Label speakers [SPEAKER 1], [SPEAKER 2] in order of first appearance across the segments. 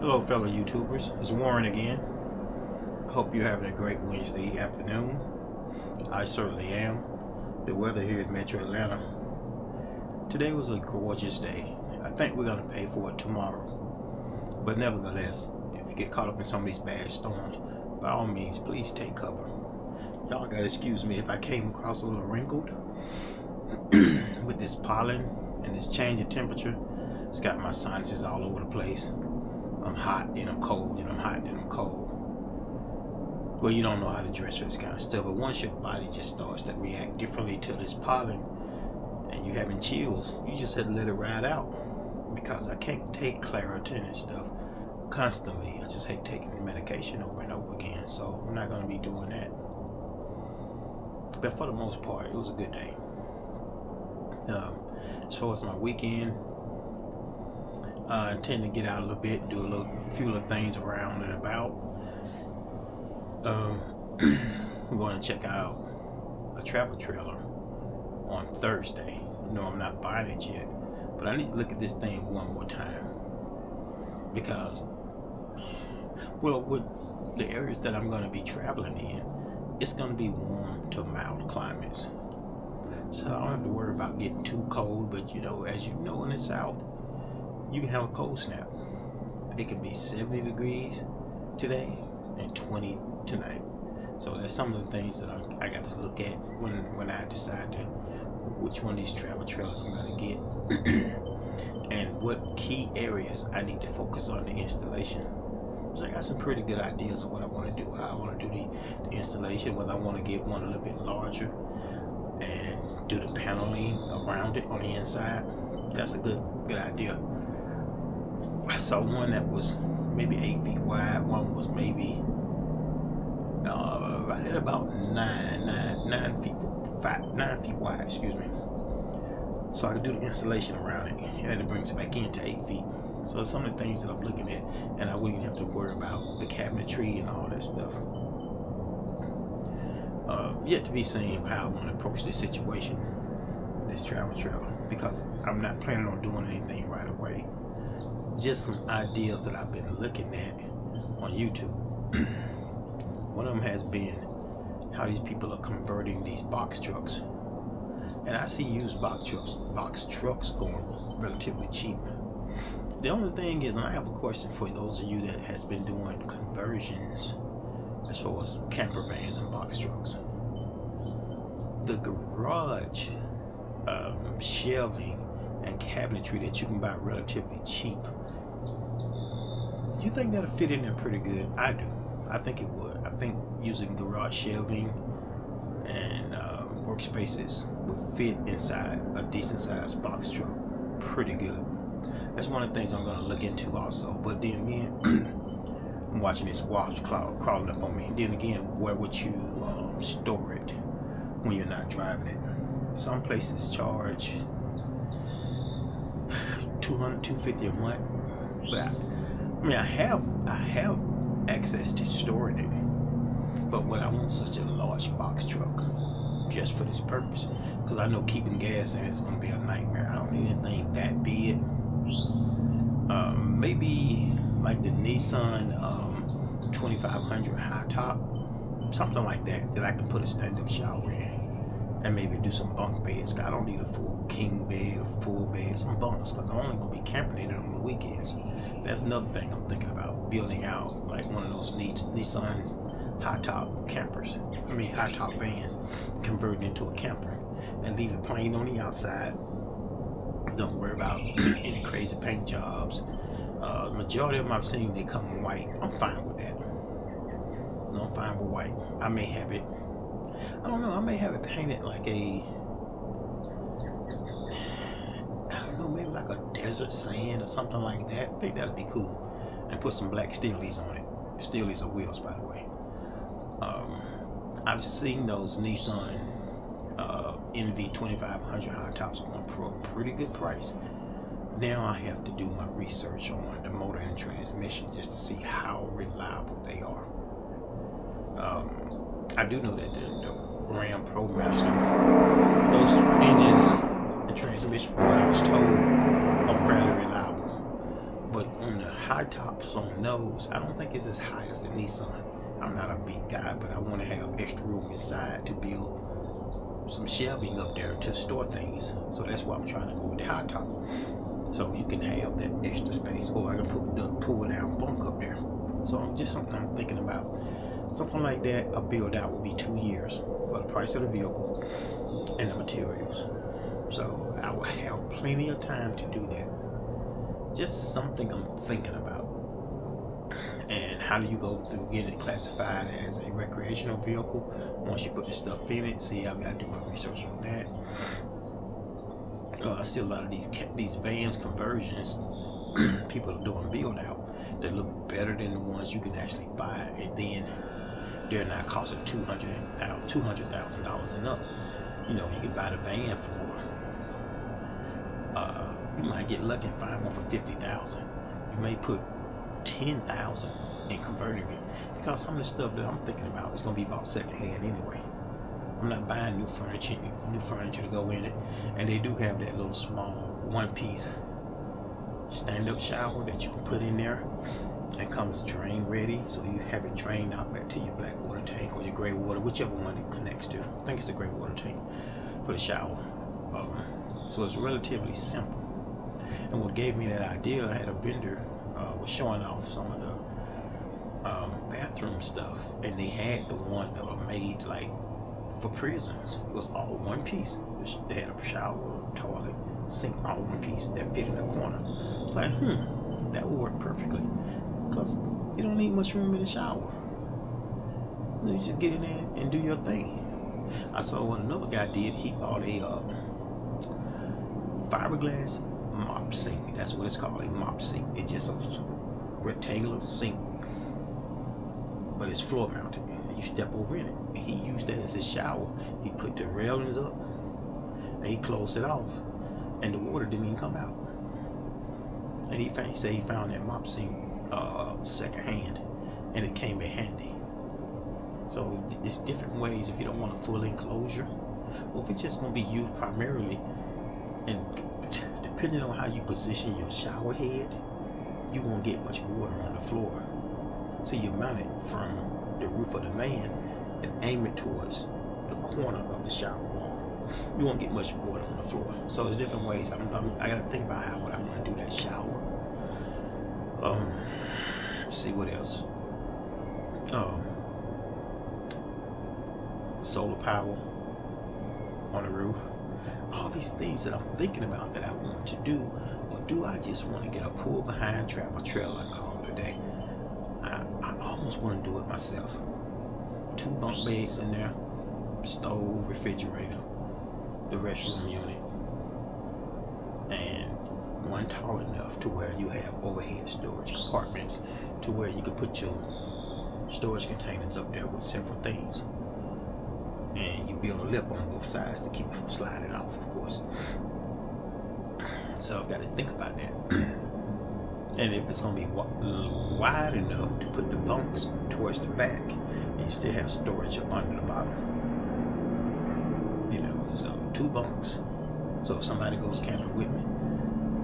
[SPEAKER 1] Hello, fellow YouTubers. It's Warren again. I hope you're having a great Wednesday afternoon. I certainly am. The weather here in Metro Atlanta today was a gorgeous day. I think we're going to pay for it tomorrow. But nevertheless, if you get caught up in some of these bad storms, by all means, please take cover. Y'all gotta excuse me if I came across a little wrinkled with this pollen and this change in temperature. It's got my sinuses all over the place. I'm hot, then I'm cold, then I'm hot, then I'm cold. Well, you don't know how to dress for this kind of stuff, but once your body just starts to react differently to this pollen and you're having chills, you just have to let it ride out. Because I can't take Claritin and stuff constantly. I just hate taking the medication over and over again, so I'm not going to be doing that. But for the most part, it was a good day. As far as my weekend, I intend to get out a little bit, do a few little things around and about. I'm going to check out a travel trailer on Thursday. No, I'm not buying it yet, but I need to look at this thing one more time because, well, with the areas that I'm going to be traveling in, it's going to be warm to mild climates. So I don't have to worry about getting too cold, but as you know, in the South, you can have a cold snap. It could be 70 degrees today and 20 tonight. So that's some of the things that I got to look at when I decide to which one of these travel trailers I'm going to get and what key areas I need to focus on the installation. So I got some pretty good ideas of what I want to do, how I want to do the installation, whether I want to get one a little bit larger and do the paneling around it on the inside. That's a good idea. I saw one that was maybe 8 feet wide. One was maybe right at about 9 feet wide. Excuse me. So I could do the installation around it, and then it brings it back into 8 feet. So some of the things that I'm looking at, and I wouldn't have to worry about the cabinetry and all that stuff. Yet to be seen how I want to approach this situation, this travel trailer, because I'm not planning on doing anything right away. Just some ideas that I've been looking at on YouTube. One of them has been how these people are converting these box trucks, and I see used box trucks going relatively cheap. The only thing is, and I have a question for those of you that has been doing conversions as far as camper vans and box trucks. The garage shelving and cabinetry that you can buy relatively cheap, do you think that'll fit in there pretty good? I do. I think it would. I think using garage shelving and workspaces would fit inside a decent sized box truck pretty good. That's one of the things I'm going to look into also. But then again, I'm watching this wasp cloud crawling up on me. Then again, where would you store it when you're not driving it? Some places charge $200, $250 a month. But I have access to storing it. But would I want such a large box truck just for this purpose? Because I know keeping gas in it is going to be a nightmare. I don't need anything that big. Maybe like the Nissan 2500 high top, something like that I can put a stand-up shower in, and maybe do some bunk beds. I don't need a full king bed or full bed, some bunks, because I'm only going to be camping in it on the weekends. That's another thing I'm thinking about, building out like one of those Nissan's high top campers. High top vans, converting into a camper and leave it plain on the outside. Don't worry about any crazy paint jobs. Majority of them I've seen, they come white. I'm fine with that. No, I'm fine with white. I may have it, I don't know, I may have it painted like maybe like a desert sand or something like that. I think that'd be cool. And put some black steelies on it. Steelies are wheels, by the way. I've seen those Nissan NV 2500 high tops going for a pretty good price. Now I have to do my research on the motor and transmission just to see how reliable they are. I do know that the Ram ProMaster, those engines and transmission, from what I was told, are fairly reliable. But on the high tops on those, I don't think it's as high as the Nissan. I'm not a big guy, but I want to have extra room inside to build some shelving up there to store things. So that's why I'm trying to go with the high top. So you can have that extra space, or I can put the pull down bunk up there. So just something I'm thinking about. Something like that, a build out would be 2 years for the price of the vehicle and the materials. So I will have plenty of time to do that. Just something I'm thinking about. And how do you go through getting it classified as a recreational vehicle? Once you put the stuff in it, see, I've got to do my research on that. Still a lot of these vans conversions, people are doing build out that look better than the ones you can actually buy, and then they're not costing $200,000 and up. You know, you can buy the van for you might get lucky and find one for $50,000. You may put $10,000 in converting it, because some of the stuff that I'm thinking about is going to be bought secondhand anyway. I'm not buying new furniture to go in it, and they do have that little small one-piece stand-up shower that you can put in there, and comes drain ready, so you have it drained out back to your black water tank or your gray water, whichever one it connects to. I think it's the gray water tank for the shower. So it's relatively simple. And what gave me that idea, I had a vendor was showing off some of the bathroom stuff, and they had the ones that were made like for prisons. It was all one piece. They had a shower, toilet, sink, all one piece that fit in the corner. It's like, that would work perfectly, because you don't need much room in the shower. You just get in there and do your thing. I saw what another guy did. He bought a fiberglass mop sink. That's what it's called, a mop sink. It's just a rectangular sink, but it's floor mounted. You step over in it. And he used that as his shower. He put the railings up and he closed it off, and the water didn't even come out. And he said he found that mop sink second hand, and it came in handy. So it's different ways. If you don't want a full enclosure, or if it's just going to be used primarily, and depending on how you position your shower head, you won't get much water on the floor. So you mount it from the roof of the van and aim it towards the corner of the shower wall. You won't get much water on the floor. So there's different ways. I got to think about what I want to do that shower. See what else. Solar power on the roof. All these things that I'm thinking about that I want to do, or do I just want to get a pull behind travel trailer and call it a day? I almost want to do it myself. 2 bunk beds in there, stove, refrigerator, the restroom unit, and one tall enough to where you have overhead storage compartments to where you can put your storage containers up there with several things. And you build a lip on both sides to keep it from sliding off, of course. So I've got to think about that. And if it's going to be wide enough to put the bunks towards the back, and you still have storage up under the bottom. You know, so 2 bunks. So if somebody goes camping with me,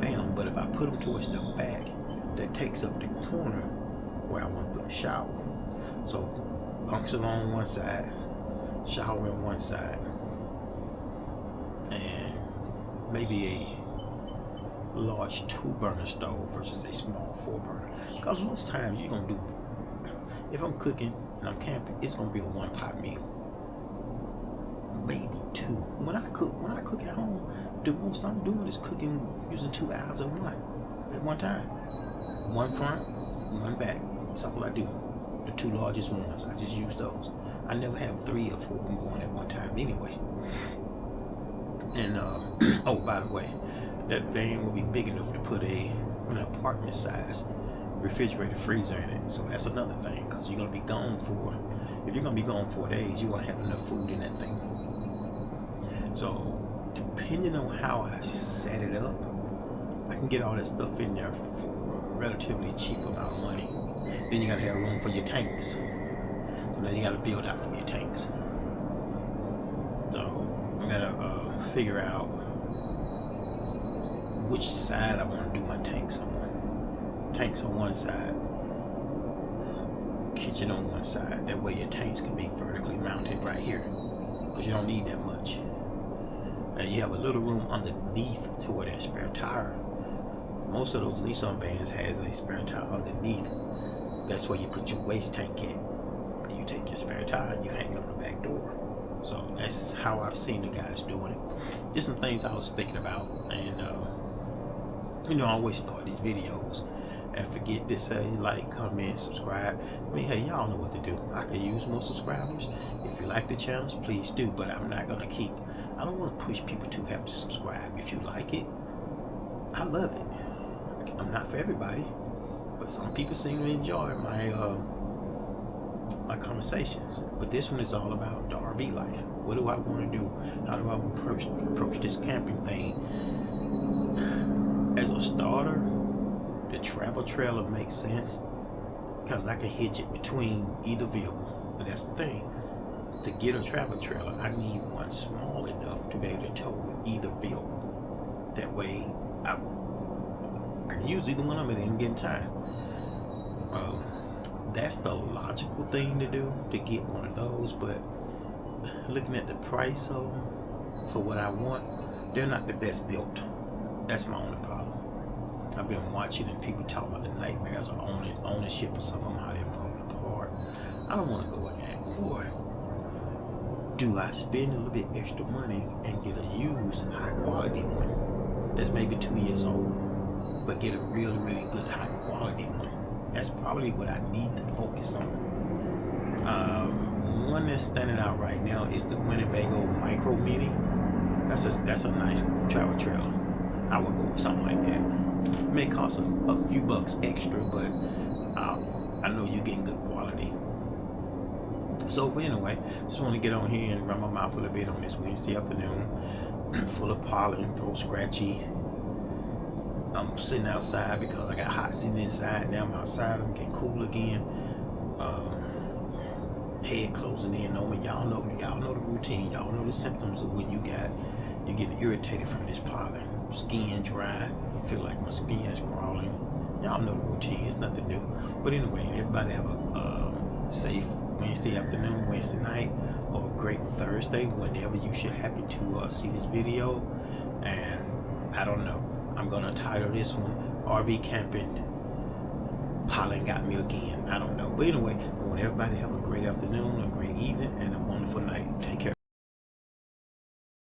[SPEAKER 1] bam. But if I put them towards the back, that takes up the corner where I want to put the shower. So bunks along one side, shower on one side, and maybe a large 2-burner stove versus a small 4-burner. Because most times you're gonna do, if I'm cooking and I'm camping, it's gonna be a 1-pot meal, maybe 2. When I cook at home, the most I'm doing is cooking using 2 hours of one at one time. 1 front, 1 back. That's all I do. The 2 largest ones, I just use those. I never have 3 or 4 of them going at one time anyway. And oh, by the way, that van will be big enough to put an apartment size refrigerator freezer in it. So that's another thing, because you're gonna be gone if you're gonna be gone 4 days, you want to have enough food in that thing. So depending on how I set it up, I can get all that stuff in there for a relatively cheap amount of money. Then you gotta have room for your tanks. So then you gotta build out for your tanks. So I gotta figure out which side I want to do my tanks on. tanks on one side, kitchen on one side. That way your tanks can be vertically mounted right here, because you don't need that much. And you have a little room underneath to where that spare tire. Most of those Nissan vans has a spare tire underneath. That's where you put your waste tank in. And you take your spare tire and you hang it on the back door. So that's how I've seen the guys doing it. Just some things I was thinking about, and you know, I always start these videos and forget to say like, comment, subscribe. I mean, hey, y'all know what to do. I could use more subscribers. If you like the channels, please do. But I'm not gonna keep. I don't want to push people to have to subscribe. If you like it, I love it. I'm not for everybody, but some people seem to enjoy my conversations. But this one is all about the RV life. What do I want to do? How do I approach this camping thing? As a starter, the travel trailer makes sense because I can hitch it between either vehicle. But that's the thing. To get a travel trailer, I need one small enough to be able to tow with either vehicle. That way, I can use either one of them at any given time. That's the logical thing to do, to get one of those. But looking at the price of them for what I want, they're not the best built. That's my only problem. I've been watching and people talk about the nightmares of ownership of some of them, how they're falling apart. I don't want to go in that. Or do I spend a little bit extra money and get a used high quality one that's maybe 2 years old, but get a really, really good high quality one? That's probably what I need to focus on. One that's standing out right now is the Winnebago Micro Mini. That's a nice travel trailer. I would go with something like that. It may cost a few bucks extra, but I know you're getting good quality. So anyway, just want to get on here and run my mouth a little bit on this Wednesday afternoon. Full of pollen, throat scratchy. I'm sitting outside because I got hot sitting inside. Now I'm outside, I'm getting cool again. Head closing in on me. Y'all know the routine. Y'all know the symptoms of when you're getting irritated from this pollen. Skin dry, feel like my skin is crawling. Y'all know the routine. It's nothing new. But anyway, everybody have a safe Wednesday afternoon, Wednesday night, or a great Thursday whenever you should happen to see this video. And I don't know, I'm gonna title this one RV Camping Pollen Got Me Again. I don't know, but anyway, I want everybody to have a great afternoon, a great evening, and a wonderful night. Take care.